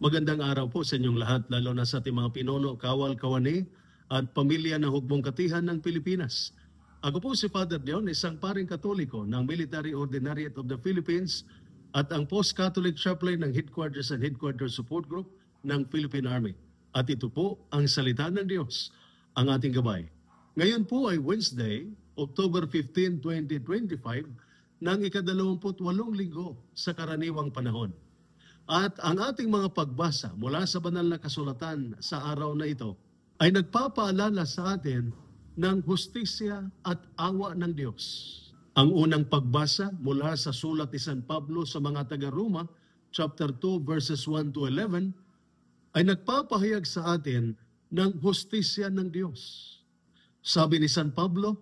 Magandang araw po sa inyong lahat, lalo na sa ating mga pinuno, kawal, kawani, at pamilya ng Hukbong Katihan ng Pilipinas. Ako po si Father Leon, isang paring katoliko ng Military Ordinariate of the Philippines at ang Post-Catholic Chaplain ng Headquarters and Headquarters Support Group ng Philippine Army. At ito po ang salita ng Diyos, ang ating gabay. Ngayon po ay Wednesday, October 15, 2025, ng ika-28 linggo sa karaniwang panahon. At ang ating mga pagbasa mula sa banal na kasulatan sa araw na ito ay nagpapaalala sa atin ng hustisya at awa ng Diyos. Ang unang pagbasa mula sa sulat ni San Pablo sa mga taga-Roma, chapter 2, verses 1 to 11, ay nagpapahayag sa atin ng hustisya ng Diyos. Sabi ni San Pablo,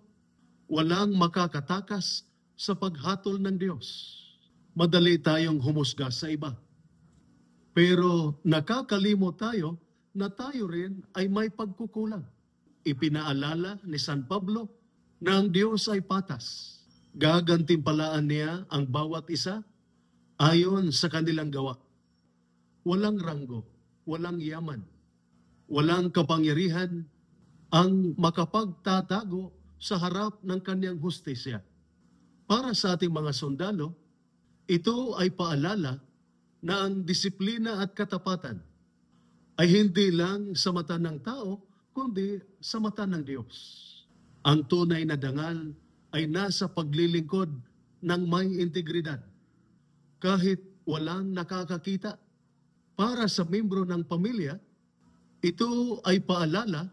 walang makakatakas sa paghatol ng Diyos. Madali tayong humusga sa iba. Pero nakakalimot tayo na tayo rin ay may pagkukulang. Ipinaalala ni San Pablo na ang Diyos ay patas. Gagantimpalaan niya ang bawat isa ayon sa kanilang gawa. Walang ranggo, walang yaman, walang kapangyarihan ang makapagtatago sa harap ng kanyang hustisya. Para sa ating mga sundalo, ito ay paalala na ang disiplina at katapatan ay hindi lang sa mata ng tao, kundi sa mata ng Diyos. Ang tunay na dangal ay nasa paglilingkod ng may integridad, kahit walang nakakakita. Para sa membro ng pamilya, ito ay paalala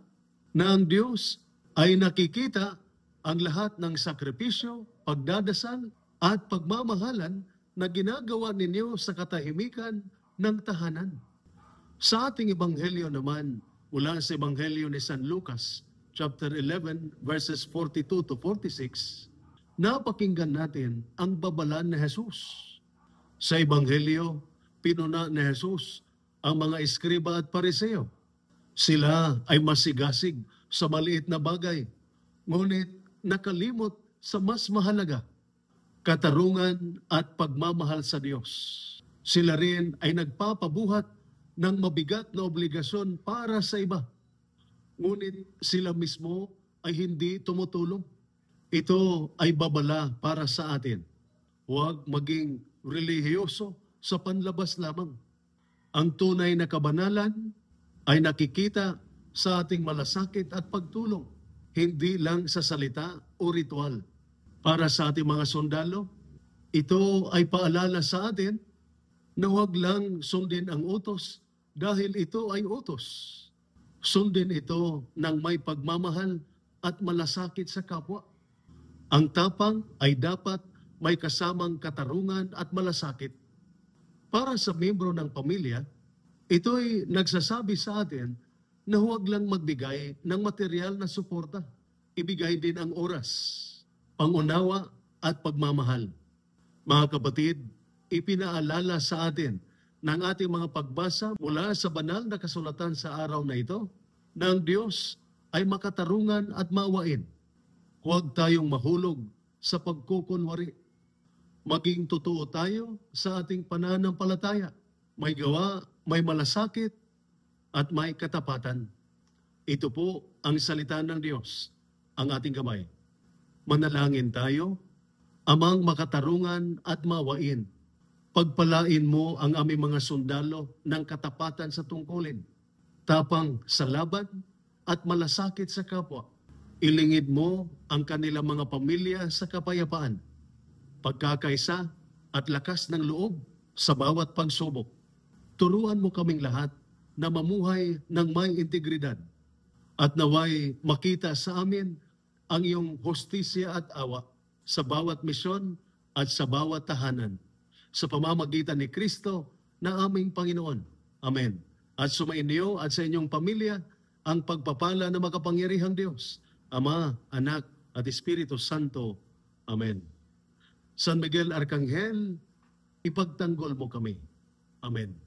na ang Diyos ay nakikita ang lahat ng sakripisyo, pagdadasal at pagmamahalan na ginagawa ninyo sa katahimikan ng tahanan. Sa ating ebanghelyo naman, mula sa ebanghelyo ni San Lucas, chapter 11, verses 42 to 46, napakinggan natin ang babalan ni Jesus. Sa ebanghelyo, pinuna ni Jesus ang mga eskriba at pariseo. Sila ay masigasig sa maliit na bagay, ngunit nakalimot sa mas mahalaga, katarungan at pagmamahal sa Diyos. Sila rin ay nagpapabuhat ng mabigat na obligasyon para sa iba, ngunit sila mismo ay hindi tumutulong. Ito ay babala para sa atin. Huwag maging relihiyoso sa panlabas lamang. Ang tunay na kabanalan ay nakikita sa ating malasakit at pagtulong, hindi lang sa salita o ritual. Para sa ating mga sundalo, ito ay paalala sa atin na huwag lang sundin ang utos dahil ito ay utos. Sundin ito ng may pagmamahal at malasakit sa kapwa. Ang tapang ay dapat may kasamang katarungan at malasakit. Para sa miyembro ng pamilya, ito'y nagsasabi sa atin na huwag lang magbigay ng material na suporta. Ibigay din ang oras, pangunawa at pagmamahal. Mga kapatid, ipinaalala sa atin ng ating mga pagbasa mula sa banal na kasulatan sa araw na ito na ang Diyos ay makatarungan at maawain. Huwag tayong mahulog sa pagkukunwari. Maging totoo tayo sa ating pananampalataya. May gawa, may malasakit, at may katapatan. Ito po ang salita ng Diyos, ang ating gabay. Manalangin tayo, Amang makatarungan at maawain. Pagpalain mo ang aming mga sundalo ng katapatan sa tungkulin, tapang sa laban at malasakit sa kapwa. Ilingid mo ang kanilang mga pamilya sa kapayapaan, pagkakaisa at lakas ng loob sa bawat pagsubok. Turuan mo kaming lahat na mamuhay ng may integridad at naway makita sa amin ang iyong hustisya at awa sa bawat misyon at sa bawat tahanan. Sa pamamagitan ni Kristo na aming Panginoon. Amen. At sumainyo at sa inyong pamilya ang pagpapala ng makapangyarihang Diyos, Ama, Anak, at Espiritu Santo. Amen. San Miguel Arcangel, ipagtanggol mo kami. Amen.